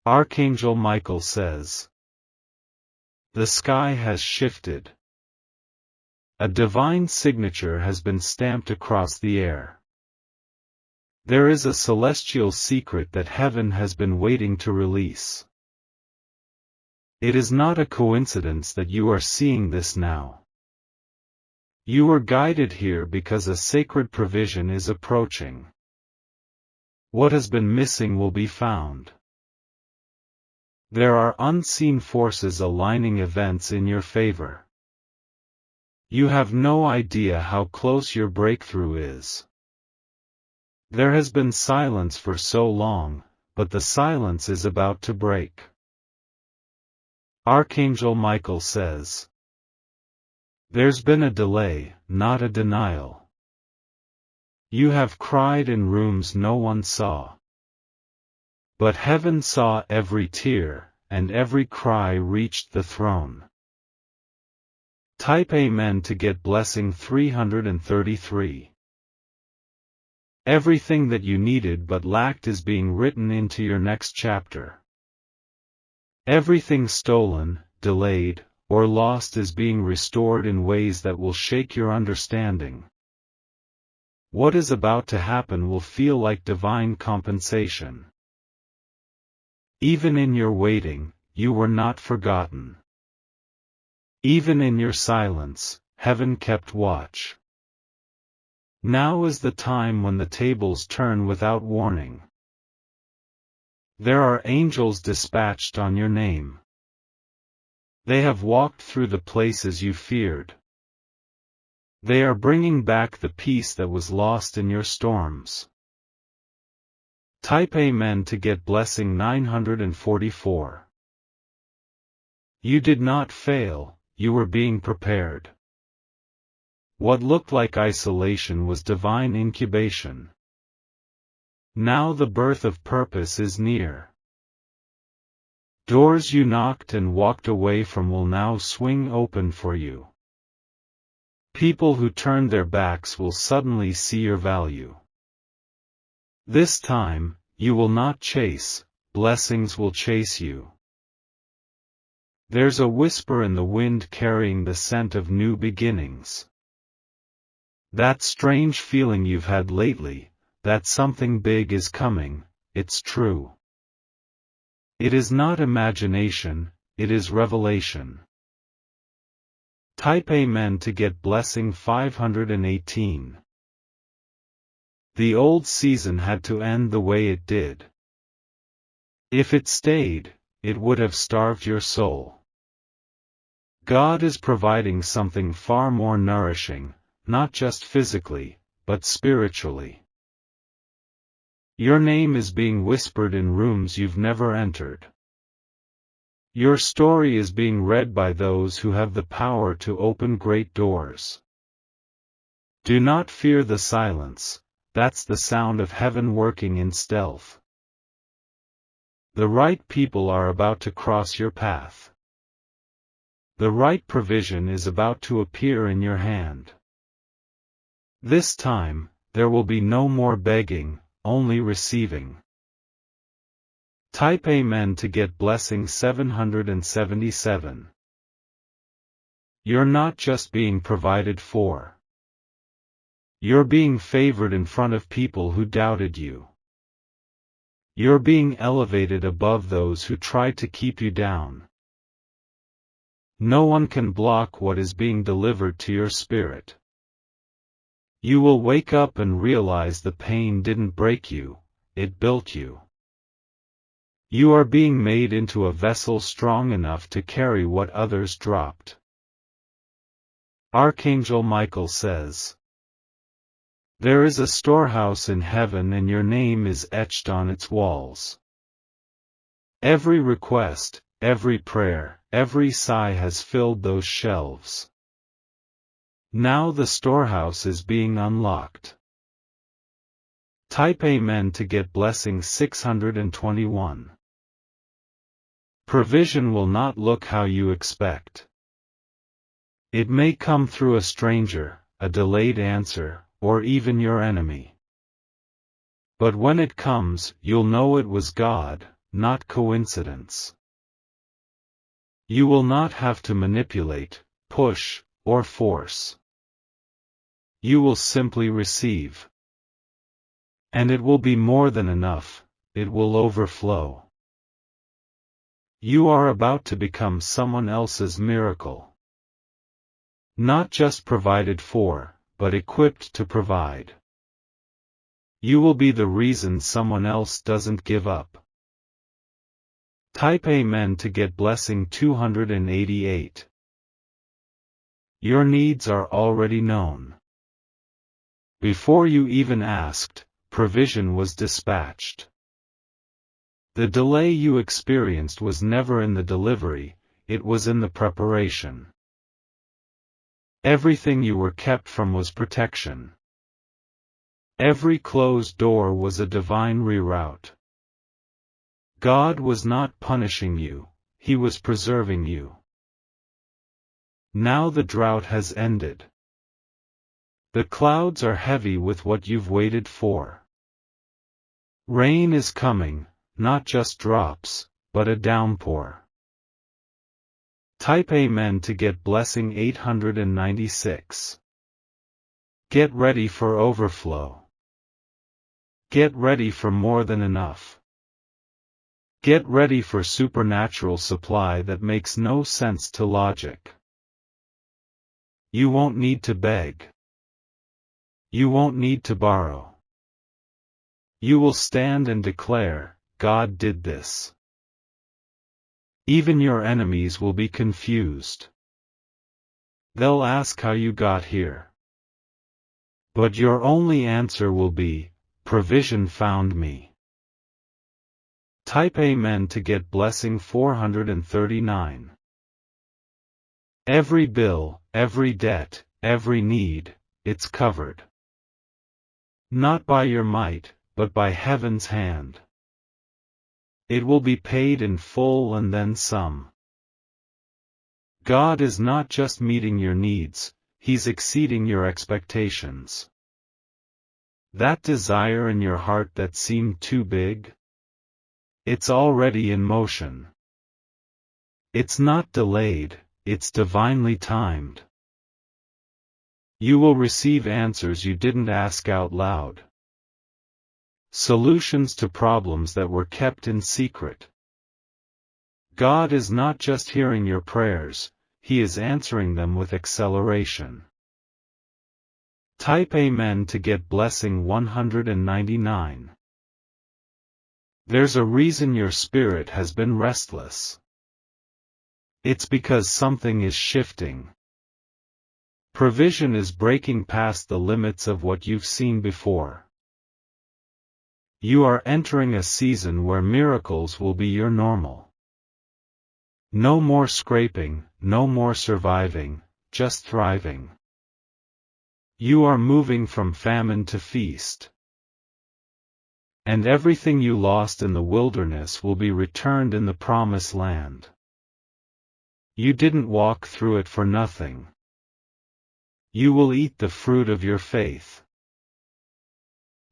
Archangel Michael says, the sky has shifted. A divine signature has been stamped across the air. There is a celestial secret that heaven has been waiting to release. It is not a coincidence that you are seeing this now. You were guided here because a sacred provision is approaching. What has been missing will be found. There are unseen forces aligning events in your favor. You have no idea how close your breakthrough is. There has been silence for so long, but the silence is about to break. Archangel Michael says, there's been a delay, not a denial. You have cried in rooms no one saw. But heaven saw every tear, and every cry reached the throne. Type Amen to get blessing 333. Everything that you needed but lacked is being written into your next chapter. Everything stolen, delayed, or lost is being restored in ways that will shake your understanding. What is about to happen will feel like divine compensation. Even in your waiting, you were not forgotten. Even in your silence, heaven kept watch. Now is the time when the tables turn without warning. There are angels dispatched on your name. They have walked through the places you feared. They are bringing back the peace that was lost in your storms. Type Amen to get blessing 944. You did not fail, you were being prepared. What looked like isolation was divine incubation. Now the birth of purpose is near. Doors you knocked and walked away from will now swing open for you. People who turned their backs will suddenly see your value. This time, you will not chase, blessings will chase you. There's a whisper in the wind carrying the scent of new beginnings. That strange feeling you've had lately, that something big is coming, it's true. It is not imagination, it is revelation. Type Amen to get blessing 518. The old season had to end the way it did. If it stayed, it would have starved your soul. God is providing something far more nourishing, not just physically, but spiritually. Your name is being whispered in rooms you've never entered. Your story is being read by those who have the power to open great doors. Do not fear the silence, that's the sound of heaven working in stealth. The right people are about to cross your path. The right provision is about to appear in your hand. This time, there will be no more begging, only receiving. Type Amen to get blessing 777. You're not just being provided for. You're being favored in front of people who doubted you. You're being elevated above those who tried to keep you down. No one can block what is being delivered to your spirit. You will wake up and realize the pain didn't break you, it built you. You are being made into a vessel strong enough to carry what others dropped. Archangel Michael says, there is a storehouse in heaven and your name is etched on its walls. Every request, every prayer, every sigh has filled those shelves. Now the storehouse is being unlocked. Type Amen to get blessing 621. Provision will not look how you expect. It may come through a stranger, a delayed answer, or even your enemy. But when it comes, you'll know it was God, not coincidence. You will not have to manipulate, push, or force. You will simply receive. And it will be more than enough, it will overflow. You are about to become someone else's miracle. Not just provided for, but equipped to provide. You will be the reason someone else doesn't give up. Type Amen to get blessing 288. Your needs are already known. Before you even asked, provision was dispatched. The delay you experienced was never in the delivery, it was in the preparation. Everything you were kept from was protection. Every closed door was a divine reroute. God was not punishing you, He was preserving you. Now the drought has ended. The clouds are heavy with what you've waited for. Rain is coming, not just drops, but a downpour. Type Amen to get blessing 896. Get ready for overflow. Get ready for more than enough. Get ready for supernatural supply that makes no sense to logic. You won't need to beg. You won't need to borrow. You will stand and declare, God did this. Even your enemies will be confused. They'll ask how you got here. But your only answer will be, provision found me. Type Amen to get blessing 439. Every bill, every debt, every need, it's covered. Not by your might, but by heaven's hand. It will be paid in full and then some. God is not just meeting your needs, He's exceeding your expectations. That desire in your heart that seemed too big? It's already in motion. It's not delayed, it's divinely timed. You will receive answers you didn't ask out loud. Solutions to problems that were kept in secret. God is not just hearing your prayers, He is answering them with acceleration. Type Amen to get blessing 199. There's a reason your spirit has been restless. It's because something is shifting. Provision is breaking past the limits of what you've seen before. You are entering a season where miracles will be your normal. No more scraping, no more surviving, just thriving. You are moving from famine to feast. And everything you lost in the wilderness will be returned in the promised land. You didn't walk through it for nothing. You will eat the fruit of your faith.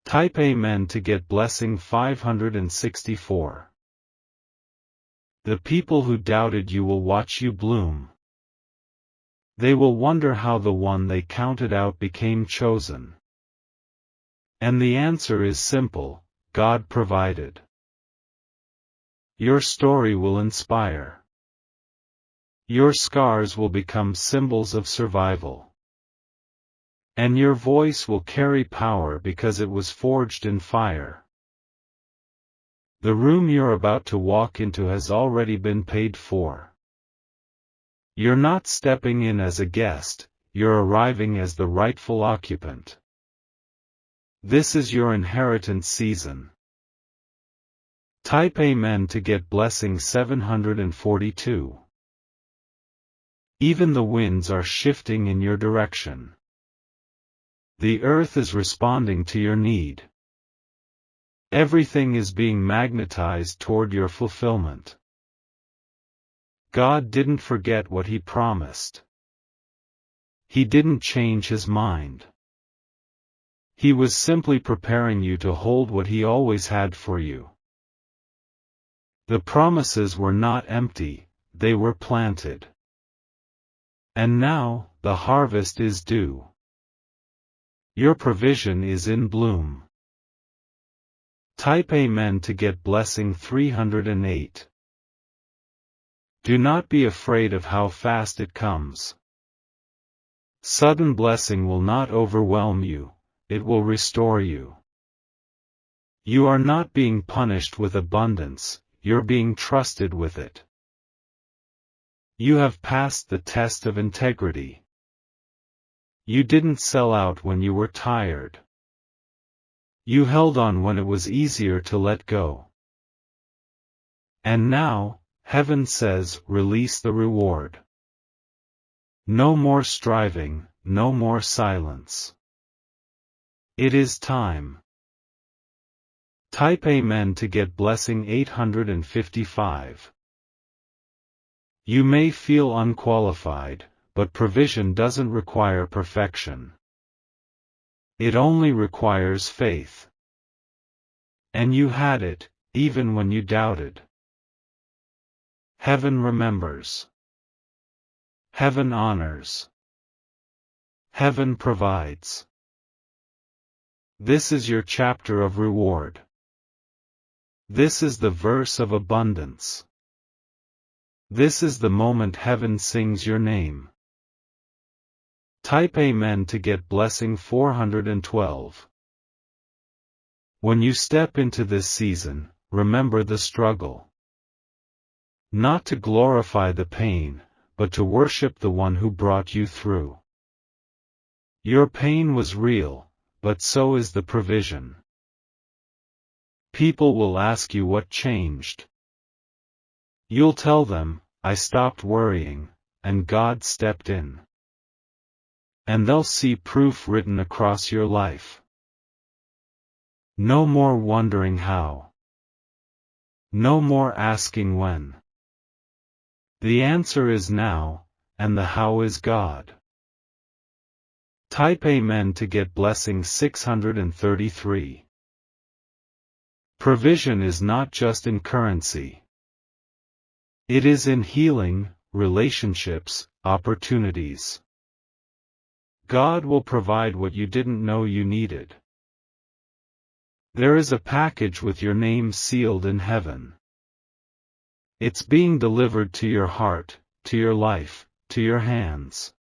Type Amen to get blessing 564. The people who doubted you will watch you bloom. They will wonder how the one they counted out became chosen. And the answer is simple. God provided. Your story will inspire. Your scars will become symbols of survival. And your voice will carry power because it was forged in fire. The room you're about to walk into has already been paid for. You're not stepping in as a guest, you're arriving as the rightful occupant. This is your inheritance season. Type Amen to get blessing 742. Even the winds are shifting in your direction. The earth is responding to your need. Everything is being magnetized toward your fulfillment. God didn't forget what He promised. He didn't change His mind. He was simply preparing you to hold what He always had for you. The promises were not empty, they were planted. And now, the harvest is due. Your provision is in bloom. Type Amen to get blessing 308. Do not be afraid of how fast it comes. Sudden blessing will not overwhelm you, it will restore you. You are not being punished with abundance, you're being trusted with it. You have passed the test of integrity. You didn't sell out when you were tired. You held on when it was easier to let go. And now, heaven says, release the reward. No more striving, no more silence. It is time. Type Amen to get blessing 855. You may feel unqualified, but provision doesn't require perfection. It only requires faith. And you had it, even when you doubted. Heaven remembers. Heaven honors. Heaven provides. This is your chapter of reward. This is the verse of abundance. This is the moment heaven sings your name. Type Amen to get blessing 412. When you step into this season, remember the struggle. Not to glorify the pain, but to worship the one who brought you through. Your pain was real, but so is the provision. People will ask you what changed. You'll tell them, I stopped worrying, and God stepped in. And they'll see proof written across your life. No more wondering how. No more asking when. The answer is now, and the how is God. Type Amen to get blessing 633. Provision is not just in currency. It is in healing, relationships, opportunities. God will provide what you didn't know you needed. There is a package with your name sealed in heaven. It's being delivered to your heart, to your life, to your hands.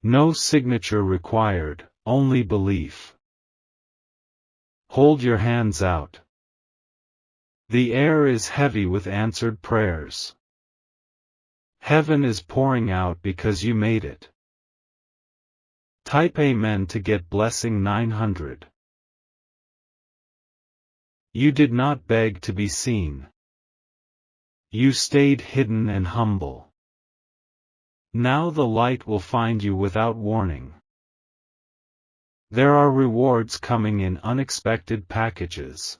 No signature required, only belief. Hold your hands out. The air is heavy with answered prayers. Heaven is pouring out because you made it. Type Amen to get blessing 900. You did not beg to be seen. You stayed hidden and humble. Now the light will find you without warning. There are rewards coming in unexpected packages.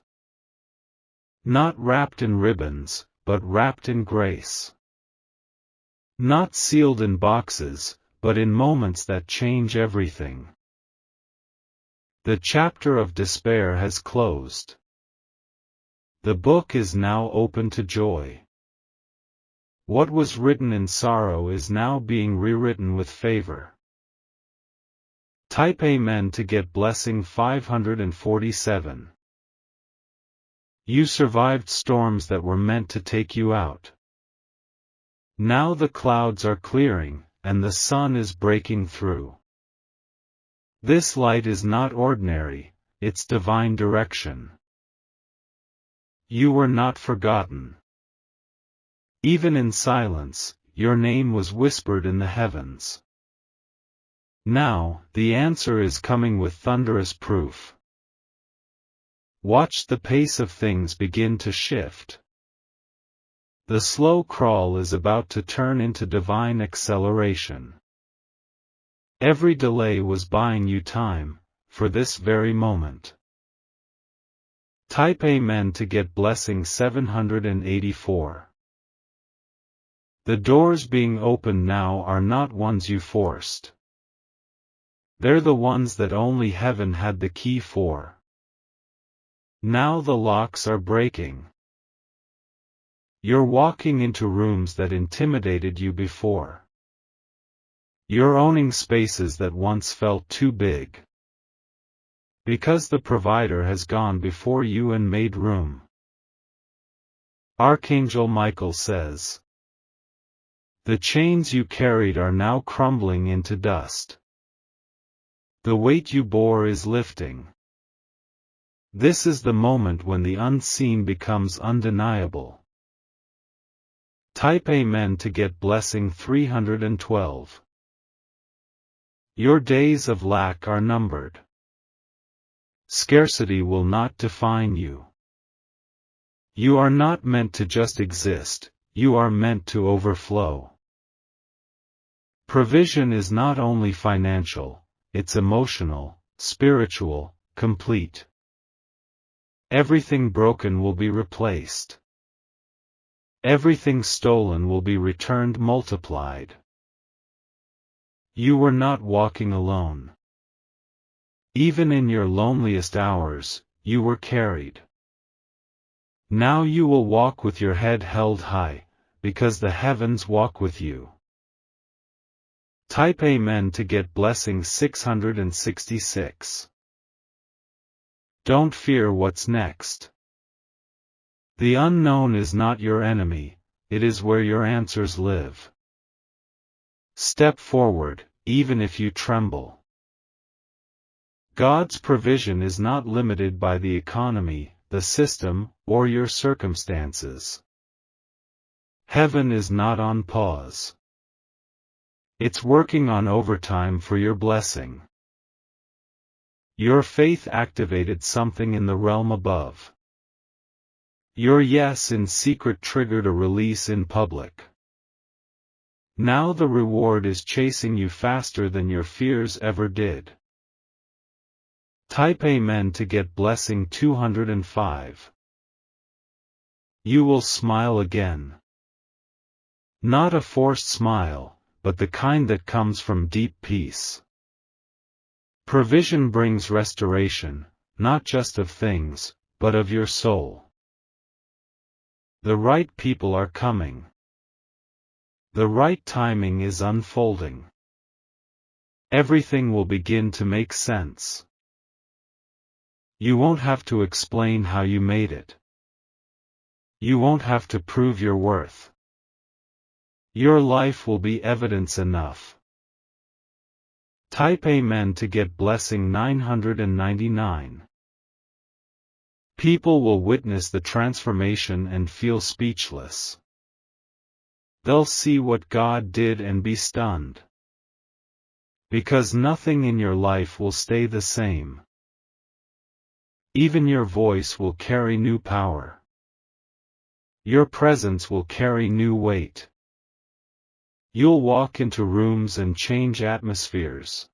Not wrapped in ribbons, but wrapped in grace. Not sealed in boxes, but in moments that change everything. The chapter of despair has closed. The book is now open to joy. What was written in sorrow is now being rewritten with favor. Type Amen to get blessing 547. You survived storms that were meant to take you out. Now the clouds are clearing, and the sun is breaking through. This light is not ordinary, it's divine direction. You were not forgotten. Even in silence, your name was whispered in the heavens. Now, the answer is coming with thunderous proof. Watch the pace of things begin to shift. The slow crawl is about to turn into divine acceleration. Every delay was buying you time, for this very moment. Type Amen to get blessing 784. The doors being opened now are not ones you forced. They're the ones that only heaven had the key for. Now the locks are breaking. You're walking into rooms that intimidated you before. You're owning spaces that once felt too big. Because the provider has gone before you and made room. Archangel Michael says, "The chains you carried are now crumbling into dust. The weight you bore is lifting." This is the moment when the unseen becomes undeniable. Type Amen to get blessing 312. Your days of lack are numbered. Scarcity will not define you. You are not meant to just exist, you are meant to overflow. Provision is not only financial, it's emotional, spiritual, complete. Everything broken will be replaced. Everything stolen will be returned multiplied. You were not walking alone. Even in your loneliest hours, you were carried. Now you will walk with your head held high, because the heavens walk with you. Type Amen to get blessing 666. Don't fear what's next. The unknown is not your enemy, it is where your answers live. Step forward, even if you tremble. God's provision is not limited by the economy, the system, or your circumstances. Heaven is not on pause. It's working on overtime for your blessing. Your faith activated something in the realm above. Your yes in secret triggered a release in public. Now the reward is chasing you faster than your fears ever did. Type Amen to get blessing 205. You will smile again. Not a forced smile, but the kind that comes from deep peace. Provision brings restoration, not just of things, but of your soul. The right people are coming. The right timing is unfolding. Everything will begin to make sense. You won't have to explain how you made it. You won't have to prove your worth. Your life will be evidence enough. Type Amen to get blessing 999. People will witness the transformation and feel speechless. They'll see what God did and be stunned. Because nothing in your life will stay the same. Even your voice will carry new power. Your presence will carry new weight. You'll walk into rooms and change atmospheres.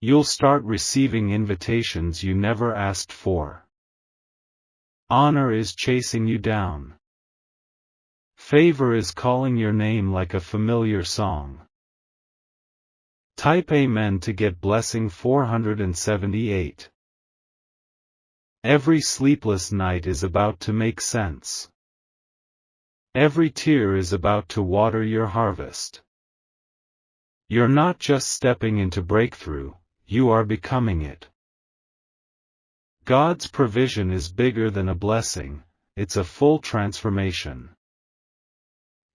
You'll start receiving invitations you never asked for. Honor is chasing you down. Favor is calling your name like a familiar song. Type Amen to get blessing 478. Every sleepless night is about to make sense. Every tear is about to water your harvest. You're not just stepping into breakthrough, you are becoming it. God's provision is bigger than a blessing, it's a full transformation.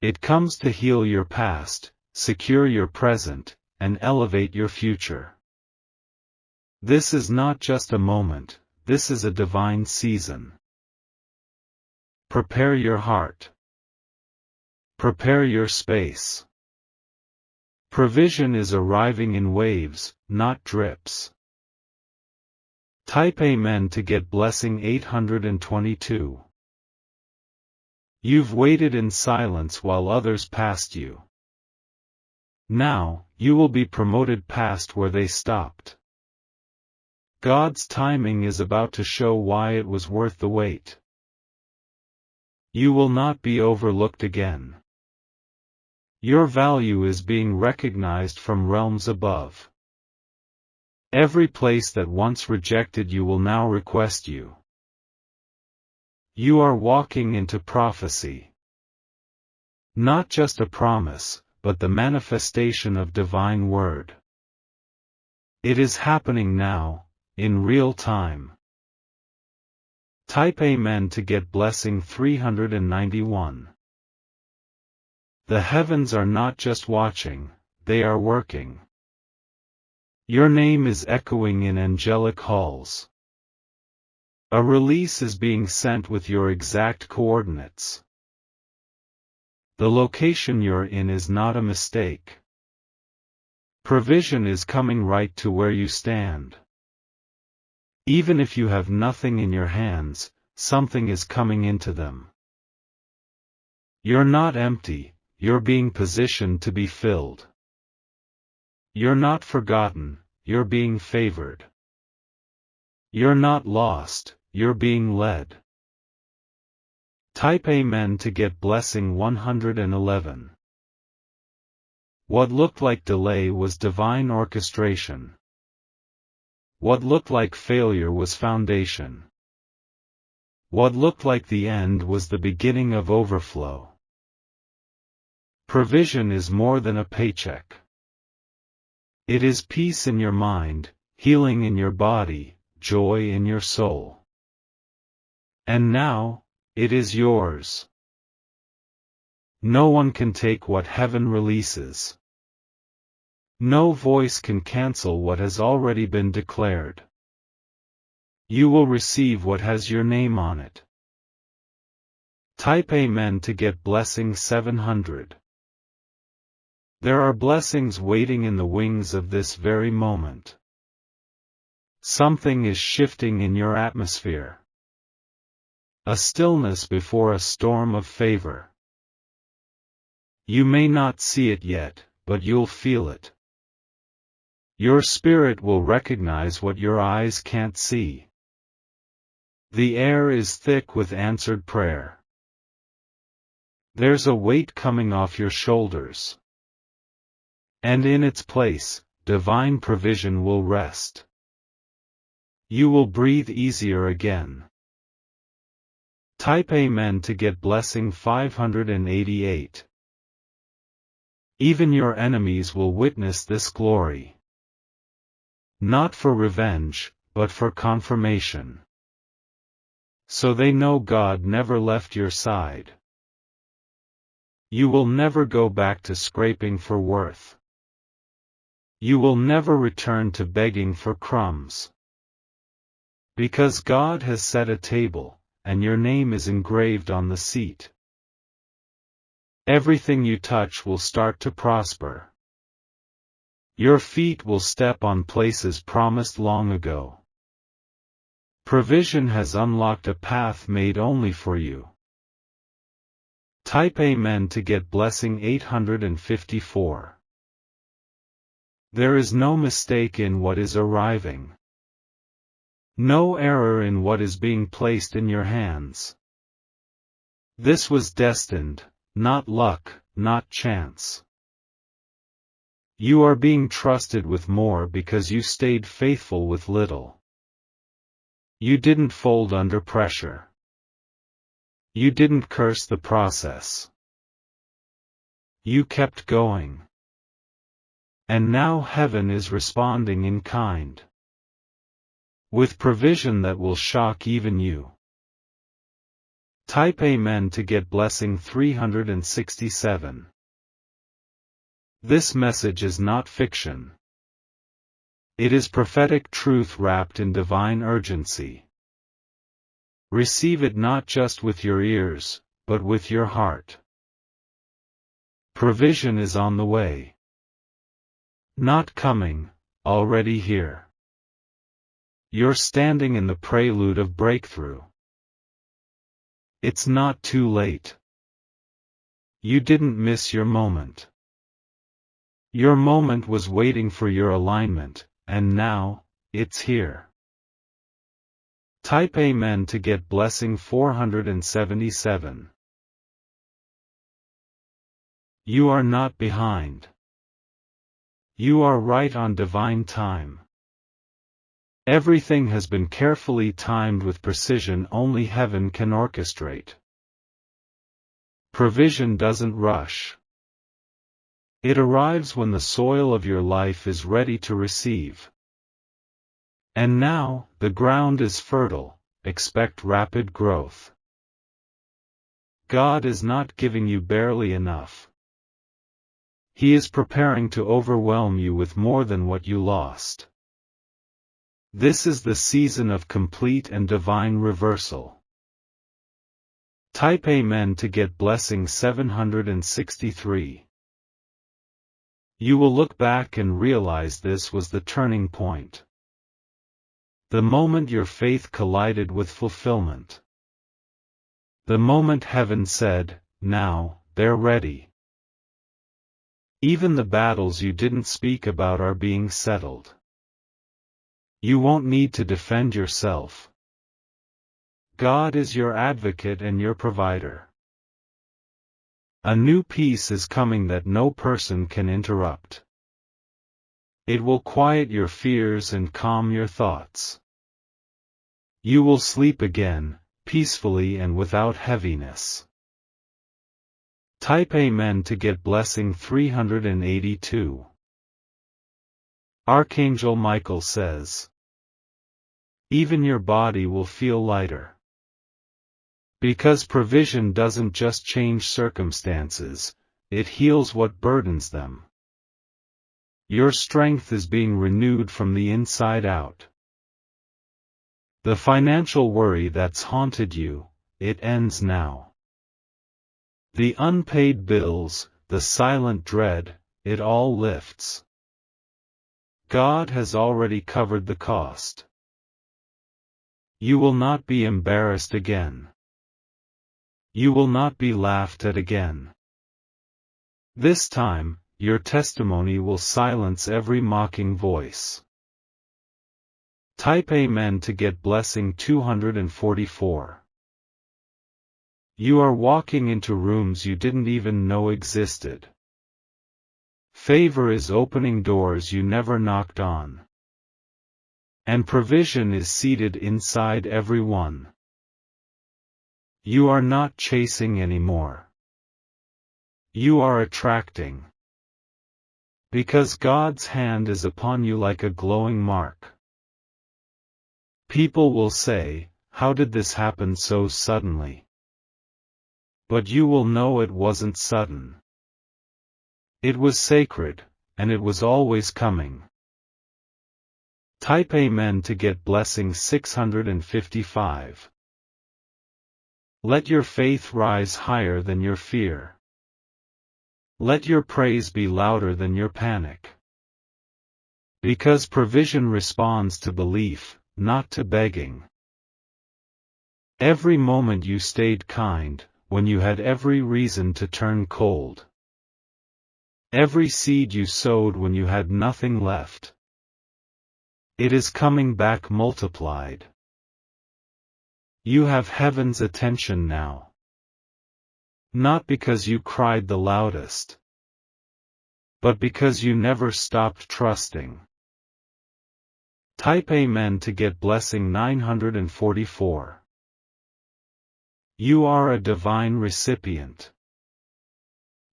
It comes to heal your past, secure your present, and elevate your future. This is not just a moment, this is a divine season. Prepare your heart. Prepare your space. Provision is arriving in waves, not drips. Type Amen to get blessing 822. You've waited in silence while others passed you. Now, you will be promoted past where they stopped. God's timing is about to show why it was worth the wait. You will not be overlooked again. Your value is being recognized from realms above. Every place that once rejected you will now request you. You are walking into prophecy. Not just a promise, but the manifestation of divine word. It is happening now, in real time. Type Amen to get blessing 391. The heavens are not just watching, they are working. Your name is echoing in angelic halls. A release is being sent with your exact coordinates. The location you're in is not a mistake. Provision is coming right to where you stand. Even if you have nothing in your hands, something is coming into them. You're not empty, you're being positioned to be filled. You're not forgotten, you're being favored. You're not lost, you're being led. Type Amen to get blessing 111. What looked like delay was divine orchestration. What looked like failure was foundation. What looked like the end was the beginning of overflow. Provision is more than a paycheck. It is peace in your mind, healing in your body, joy in your soul. And now, it is yours. No one can take what heaven releases. No voice can cancel what has already been declared. You will receive what has your name on it. Type Amen to get blessing 700. There are blessings waiting in the wings of this very moment. Something is shifting in your atmosphere. A stillness before a storm of favor. You may not see it yet, but you'll feel it. Your spirit will recognize what your eyes can't see. The air is thick with answered prayer. There's a weight coming off your shoulders. And in its place, divine provision will rest. You will breathe easier again. Type Amen to get blessing 588. Even your enemies will witness this glory. Not for revenge, but for confirmation. So they know God never left your side. You will never go back to scraping for worth. You will never return to begging for crumbs. Because God has set a table, and your name is engraved on the seat. Everything you touch will start to prosper. Your feet will step on places promised long ago. Provision has unlocked a path made only for you. Type Amen to get blessing 854. There is no mistake in what is arriving. No error in what is being placed in your hands. This was destined, not luck, not chance. You are being trusted with more because you stayed faithful with little. You didn't fold under pressure. You didn't curse the process. You kept going. And now heaven is responding in kind. With provision that will shock even you. Type Amen to get blessing 367. This message is not fiction. It is prophetic truth wrapped in divine urgency. Receive it not just with your ears, but with your heart. Provision is on the way. Not coming, already here. You're standing in the prelude of breakthrough. It's not too late. You didn't miss your moment. Your moment was waiting for your alignment, and now, it's here. Type Amen to get blessing 477. You are not behind. You are right on divine time. Everything has been carefully timed with precision only heaven can orchestrate. Provision doesn't rush. It arrives when the soil of your life is ready to receive. And now, the ground is fertile, expect rapid growth. God is not giving you barely enough. He is preparing to overwhelm you with more than what you lost. This is the season of complete and divine reversal. Type Amen to get blessing 763. You will look back and realize this was the turning point. The moment your faith collided with fulfillment. The moment heaven said, "Now, they're ready." Even the battles you didn't speak about are being settled. You won't need to defend yourself. God is your advocate and your provider. A new peace is coming that no person can interrupt. It will quiet your fears and calm your thoughts. You will sleep again, peacefully and without heaviness. Type Amen to get blessing 382. Archangel Michael says, even your body will feel lighter. Because provision doesn't just change circumstances, it heals what burdens them. Your strength is being renewed from the inside out. The financial worry that's haunted you, it ends now. The unpaid bills, the silent dread, it all lifts. God has already covered the cost. You will not be embarrassed again. You will not be laughed at again. This time, your testimony will silence every mocking voice. Type Amen to get blessing 244. You are walking into rooms you didn't even know existed. Favor is opening doors you never knocked on. And provision is seated inside every one. You are not chasing anymore. You are attracting. Because God's hand is upon you like a glowing mark. People will say, "How did this happen so suddenly?" But you will know it wasn't sudden. It was sacred, and it was always coming. Type Amen to get blessing 655. Let your faith rise higher than your fear. Let your praise be louder than your panic. Because provision responds to belief, not to begging. Every moment you stayed kind, when you had every reason to turn cold. Every seed you sowed when you had nothing left. It is coming back multiplied. You have heaven's attention now. Not because you cried the loudest, but because you never stopped trusting. Type Amen to get blessing 944. You are a divine recipient.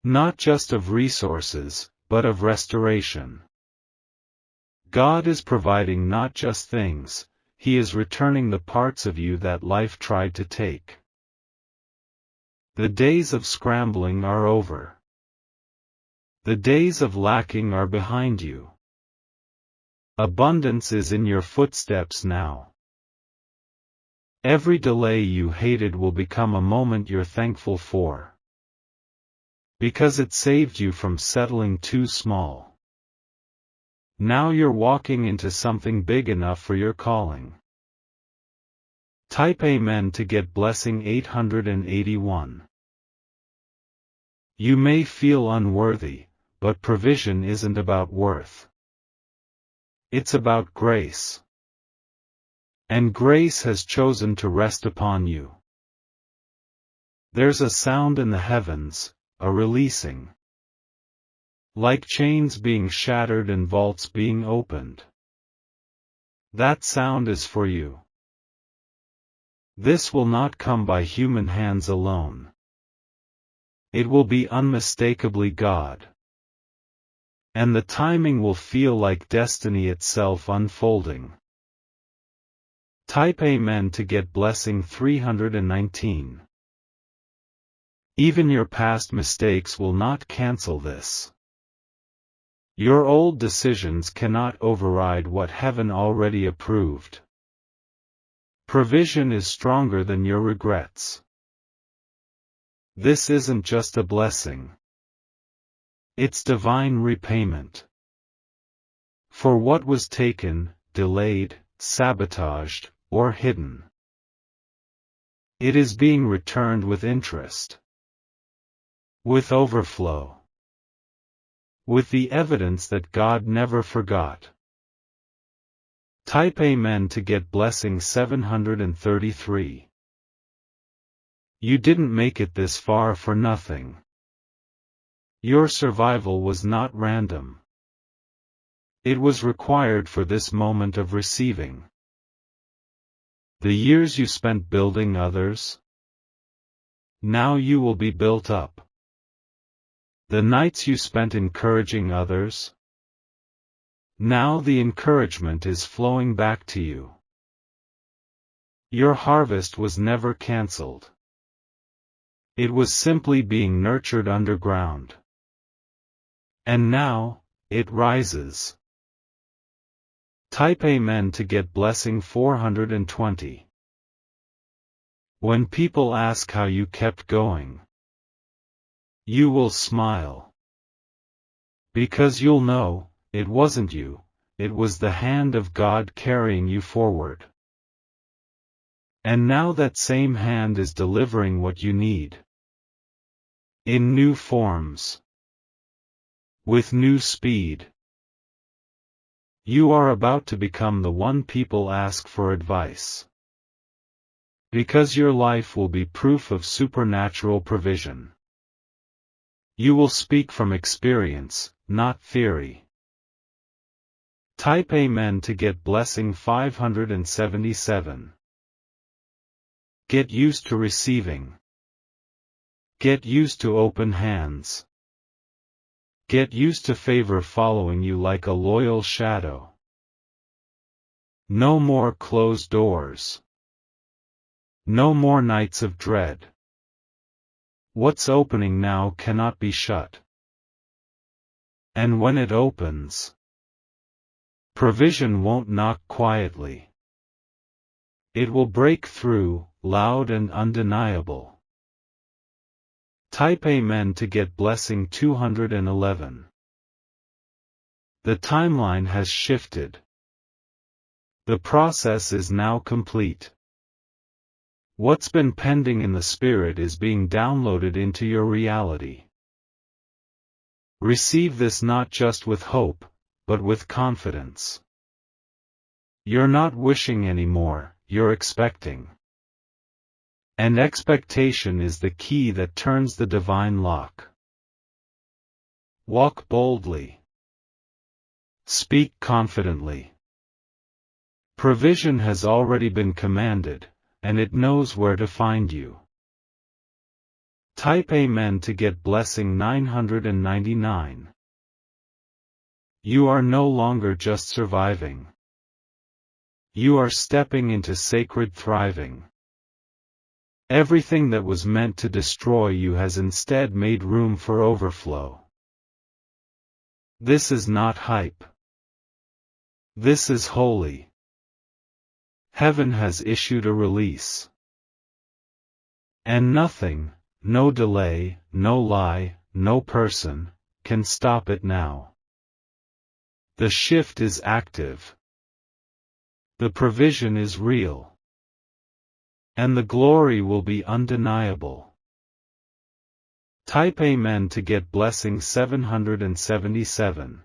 Not just of resources, but of restoration. God is providing not just things, He is returning the parts of you that life tried to take. The days of scrambling are over. The days of lacking are behind you. Abundance is in your footsteps now. Every delay you hated will become a moment you're thankful for. Because it saved you from settling too small. Now you're walking into something big enough for your calling. Type Amen to get blessing 881. You may feel unworthy, but provision isn't about worth. It's about grace. And grace has chosen to rest upon you. There's a sound in the heavens, a releasing. Like chains being shattered and vaults being opened. That sound is for you. This will not come by human hands alone. It will be unmistakably God. And the timing will feel like destiny itself unfolding. Type Amen to get blessing 319. Even your past mistakes will not cancel this. Your old decisions cannot override what heaven already approved. Provision is stronger than your regrets. This isn't just a blessing. It's divine repayment. For what was taken, delayed, sabotaged, or hidden. It is being returned with interest. With overflow. With the evidence that God never forgot. Type Amen to get blessing 733. You didn't make it this far for nothing. Your survival was not random. It was required for this moment of receiving. The years you spent building others, now you will be built up. The nights you spent encouraging others, now the encouragement is flowing back to you. Your harvest was never cancelled. It was simply being nurtured underground. And now, it rises. Type Amen to get blessing 420. When people ask how you kept going, you will smile. Because you'll know, it wasn't you, it was the hand of God carrying you forward. And now that same hand is delivering what you need. In new forms. With new speed. You are about to become the one people ask for advice. Because your life will be proof of supernatural provision. You will speak from experience, not theory. Type Amen to get blessing 577. Get used to receiving. Get used to open hands. Get used to favor following you like a loyal shadow. No more closed doors. No more nights of dread. What's opening now cannot be shut. And when it opens, provision won't knock quietly. It will break through, loud and undeniable. Type Amen to get blessing 211. The timeline has shifted. The process is now complete. What's been pending in the Spirit is being downloaded into your reality. Receive this not just with hope, but with confidence. You're not wishing anymore, you're expecting. And expectation is the key that turns the divine lock. Walk boldly. Speak confidently. Provision has already been commanded, and it knows where to find you. Type Amen to get blessing 999. You are no longer just surviving. You are stepping into sacred thriving. Everything that was meant to destroy you has instead made room for overflow. This is not hype. This is holy. Heaven has issued a release. And nothing, no delay, no lie, no person, can stop it now. The shift is active. The provision is real. And the glory will be undeniable. Type Amen to get blessing 777.